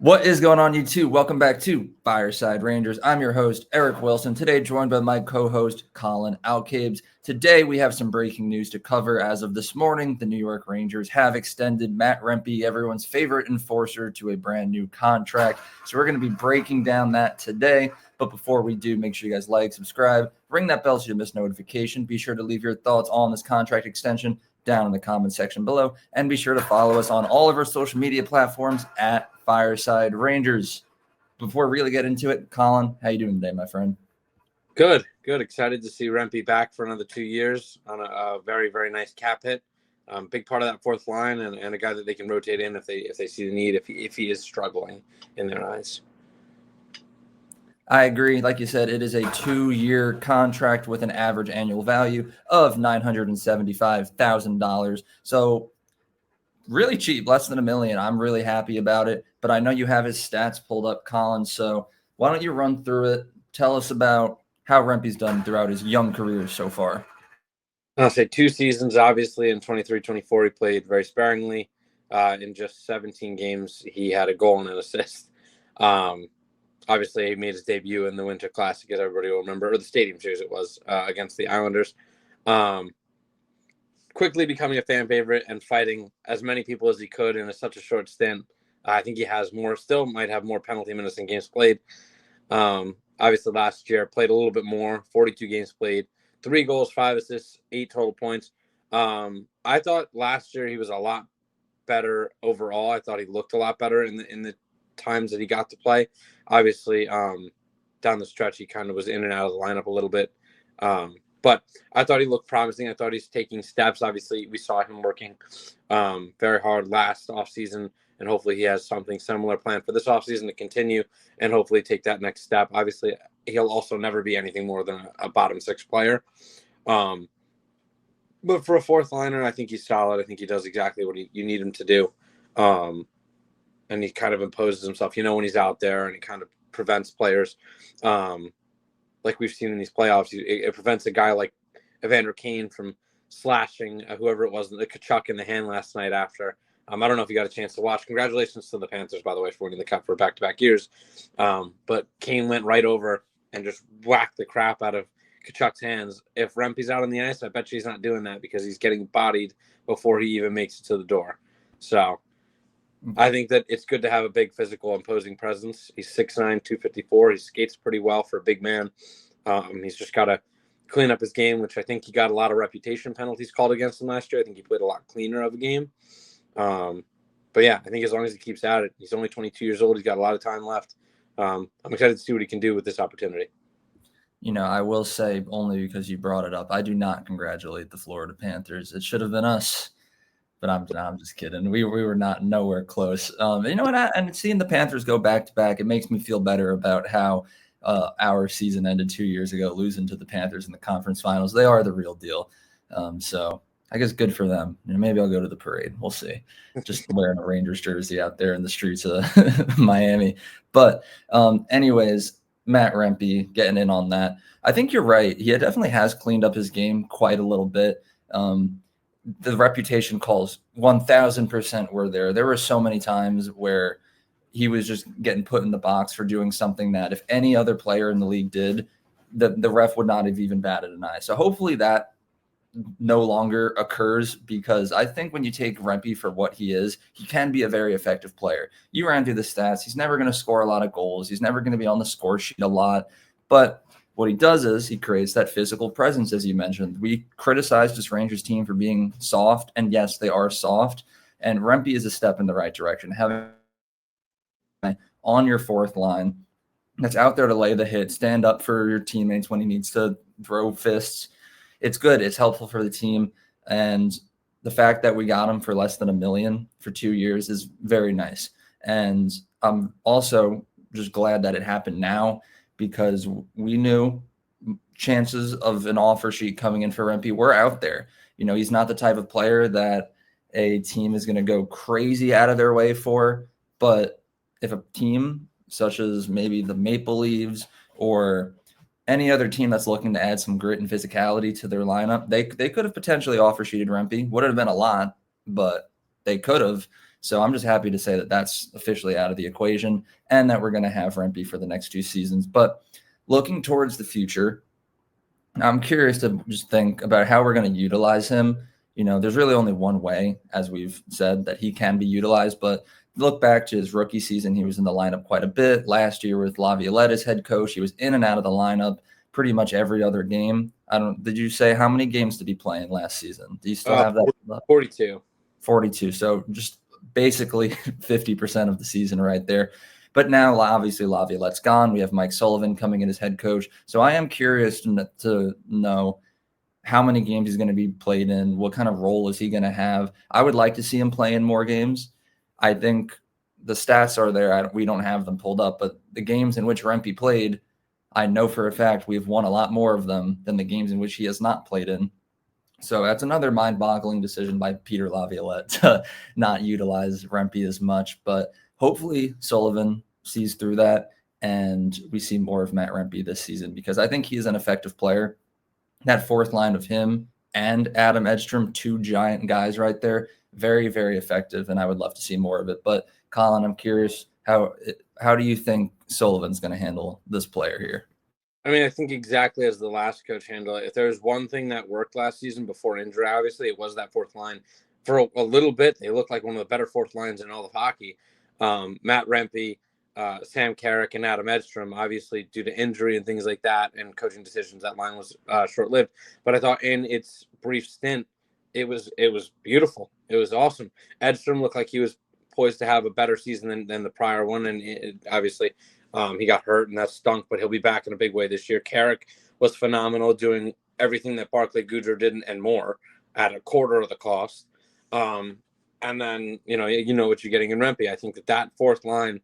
What is going on, YouTube? Welcome back to Fireside Rangers. I'm your host, Eric Wilson. Today, joined by my co-host, Colin Alcabes. Today, we have some breaking news to cover. As of this morning, the New York Rangers have extended Matt Rempe, everyone's favorite enforcer, to a brand new contract. So we're going to be breaking down that today. But before we do, make sure you guys like, subscribe, ring that bell so you miss notification. Be sure to leave your thoughts on this contract extension down in the comment section below, and be sure to follow us on all of our social media platforms at Fireside Rangers. Before we really get into it, Colin, how you doing today, my friend? Good. Excited to see Rempe back for another 2 years on a very, very nice cap hit. Big part of that fourth line, and a guy that they can rotate in if they see the need, if he is struggling in their eyes. I agree. Like you said, it is a 2-year contract with an average annual value of $975,000. So really cheap, less than $1 million. I'm really happy about it. But I know you have his stats pulled up, Colin. So why don't you run through it? Tell us about how Rempe's done throughout his young career so far. I'll say 2 seasons, obviously, in 23-24, he played very sparingly. In just 17 games, he had a goal and an assist. Obviously, he made his debut in the Winter Classic, as everybody will remember, or the Stadium Series it was, against the Islanders. Quickly becoming a fan favorite and fighting as many people as he could in such a short stint. I think he has might have more penalty minutes than games played. Obviously, last year played a little bit more, 42 games played, 3 goals, 5 assists, 8 total points. I thought last year he was a lot better overall. I thought he looked a lot better in the times that he got to play. Obviously, down the stretch, he kind of was in and out of the lineup a little bit. But I thought he looked promising. I thought he's taking steps. Obviously, we saw him working very hard last offseason, and hopefully he has something similar planned for this offseason to continue and hopefully take that next step. Obviously, he'll also never be anything more than a bottom 6 player. But for a fourth liner, I think he's solid. I think he does exactly what you need him to do. And he kind of imposes himself, when he's out there, and he kind of prevents players. Like we've seen in these playoffs, it prevents a guy like Evander Kane from slashing whoever it was, the Kachuk in the hand last night after. I don't know if you got a chance to watch. Congratulations to the Panthers, by the way, for winning the Cup for back-to-back years. But Kane went right over and just whacked the crap out of Kachuk's hands. If Rempe's out on the ice, I bet you he's not doing that because he's getting bodied before he even makes it to the door. So I think that it's good to have a big physical imposing presence. He's 6'9", 254. He skates pretty well for a big man. He's just got to clean up his game, which I think he got a lot of reputation penalties called against him last year. I think he played a lot cleaner of a game. But yeah, I think as long as he keeps at it, he's only 22 years old. He's got a lot of time left. I'm excited to see what he can do with this opportunity. I will say, only because you brought it up, I do not congratulate the Florida Panthers. It should have been us. But I'm just kidding. We were not nowhere close. You know what? And seeing the Panthers go back to back, it makes me feel better about how our season ended 2 years ago, losing to the Panthers in the conference finals. They are the real deal. So I guess good for them. Maybe I'll go to the parade. We'll see. Just wearing a Rangers jersey out there in the streets of Miami. But anyways, Matt Rempe getting in on that. I think you're right. He definitely has cleaned up his game quite a little bit. The reputation calls 1000% were there. There were so many times where he was just getting put in the box for doing something that if any other player in the league did, the ref would not have even batted an eye. So hopefully that no longer occurs, because I think when you take Rempe for what he is, he can be a very effective player. You ran through the stats. He's never going to score a lot of goals. He's never going to be on the score sheet a lot, but what he does is he creates that physical presence, as you mentioned. We criticized this Rangers team for being soft, and yes, they are soft. And Rempe is a step in the right direction. Having on your fourth line that's out there to lay the hit, stand up for your teammates when he needs to throw fists. It's good. It's helpful for the team. And the fact that we got him for less than $1 million for 2 years is very nice. And I'm also just glad that it happened now, because we knew chances of an offer sheet coming in for Rempe were out there. He's not the type of player that a team is going to go crazy out of their way for. But if a team such as maybe the Maple Leafs or any other team that's looking to add some grit and physicality to their lineup, they could have potentially offer sheeted Rempe. Would have been a lot, but they could have. So I'm just happy to say that that's officially out of the equation and that we're going to have Rempe for the next 2 seasons. But looking towards the future, I'm curious to just think about how we're going to utilize him. There's really only one way, as we've said, that he can be utilized. But look back to his rookie season, he was in the lineup quite a bit. Last year with Laviolette as head coach, he was in and out of the lineup pretty much every other game. Did you say how many games did he play in last season? Do you still have that? 42. 42. So just basically 50% of the season right there. But now, obviously, Laviolette's gone. We have Mike Sullivan coming in as head coach. So I am curious to know how many games he's going to be played in. What kind of role is he going to have? I would like to see him play in more games. I think the stats are there. We don't have them pulled up, but the games in which Rempe played, I know for a fact we've won a lot more of them than the games in which he has not played in. So that's another mind-boggling decision by Peter Laviolette to not utilize Rempe as much. But hopefully Sullivan sees through that and we see more of Matt Rempe this season, because I think he is an effective player. That fourth line of him and Adam Edstrom, two giant guys right there, very, very effective, and I would love to see more of it. But Colin, I'm curious, how do you think Sullivan's going to handle this player here? I mean, I think exactly as the last coach handled it. If there was one thing that worked last season before injury, obviously, it was that fourth line. For a little bit, they looked like one of the better fourth lines in all of hockey. Matt Rempe, Sam Carrick, and Adam Edstrom, obviously, due to injury and things like that and coaching decisions, that line was short-lived. But I thought in its brief stint, it was beautiful. It was awesome. Edstrom looked like he was poised to have a better season than the prior one, and obviously – he got hurt, and that stunk, but he'll be back in a big way this year. Carrick was phenomenal, doing everything that Barclay Goodrow did and more at a quarter of the cost. And then, you know what you're getting in Rempe. I think that fourth line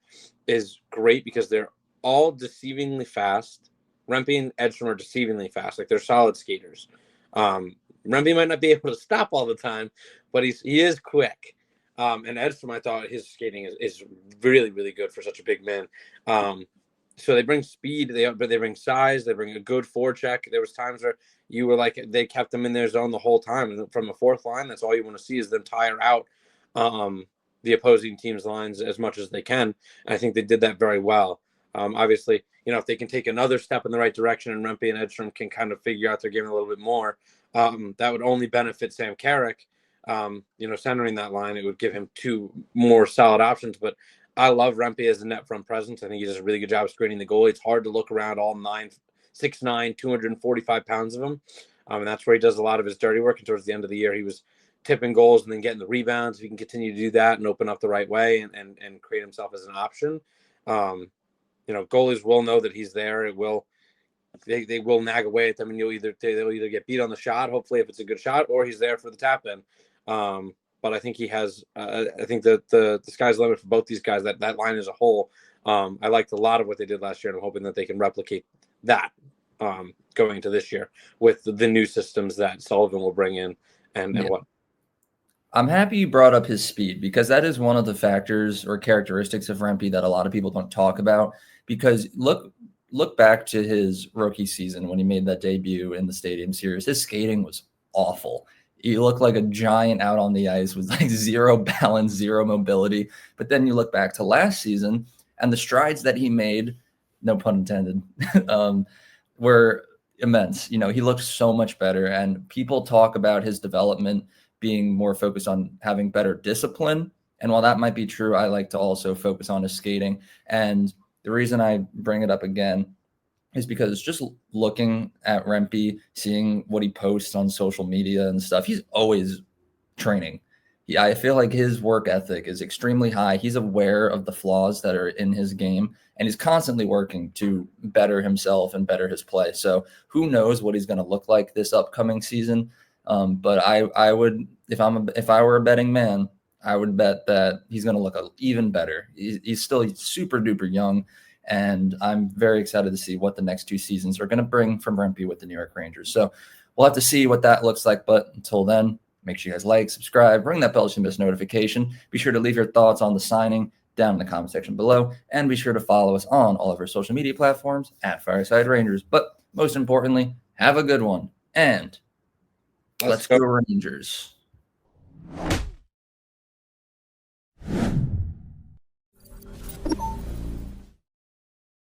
is great because they're all deceivingly fast. Rempe and Edstrom are deceivingly fast. Like, they're solid skaters. Rempe might not be able to stop all the time, but he is quick. And Edstrom, I thought his skating is really, really good for such a big man. So they bring speed, but they bring size, they bring a good forecheck. There was times where you were like, they kept them in their zone the whole time. And from a fourth line, that's all you want to see is them tire out the opposing team's lines as much as they can. And I think they did that very well. Obviously, if they can take another step in the right direction and Rempe and Edstrom can kind of figure out their game a little bit more, that would only benefit Sam Carrick. Centering that line, it would give him two more solid options. But I love Rempe as a net front presence. I think he does a really good job of screening the goalie. It's hard to look around all 6'9", 245 pounds of him. And that's where he does a lot of his dirty work. And towards the end of the year, he was tipping goals and then getting the rebounds. If he can continue to do that and open up the right way and create himself as an option, goalies will know that he's there. They will nag away at them, and they'll either get beat on the shot, hopefully if it's a good shot, or he's there for the tap in. But I think he has. I think that the sky's the limit for both these guys. That line as a whole, I liked a lot of what they did last year, and I'm hoping that they can replicate that going into this year with the new systems that Sullivan will bring in and what. I'm happy you brought up his speed, because that is one of the factors or characteristics of Rempe that a lot of people don't talk about. Because look back to his rookie season when he made that debut in the Stadium Series. His skating was awful. He looked like a giant out on the ice with like zero balance, zero mobility. But then you look back to last season and the strides that he made, no pun intended, were immense. He looked so much better, and people talk about his development being more focused on having better discipline. And while that might be true, I like to also focus on his skating. And the reason I bring it up again is because just looking at Rempe, seeing what he posts on social media and stuff, he's always training. I feel like his work ethic is extremely high. He's aware of the flaws that are in his game, and he's constantly working to better himself and better his play. So who knows what he's going to look like this upcoming season. But I would, if I were a betting man, I would bet that he's going to look even better. He's still super duper young. And I'm very excited to see what the next 2 seasons are going to bring from Rempe with the New York Rangers. So we'll have to see what that looks like. But until then, make sure you guys like, subscribe, ring that bell to miss notification. Be sure to leave your thoughts on the signing down in the comment section below. And be sure to follow us on all of our social media platforms at Fireside Rangers. But most importantly, have a good one. And let's go Rangers.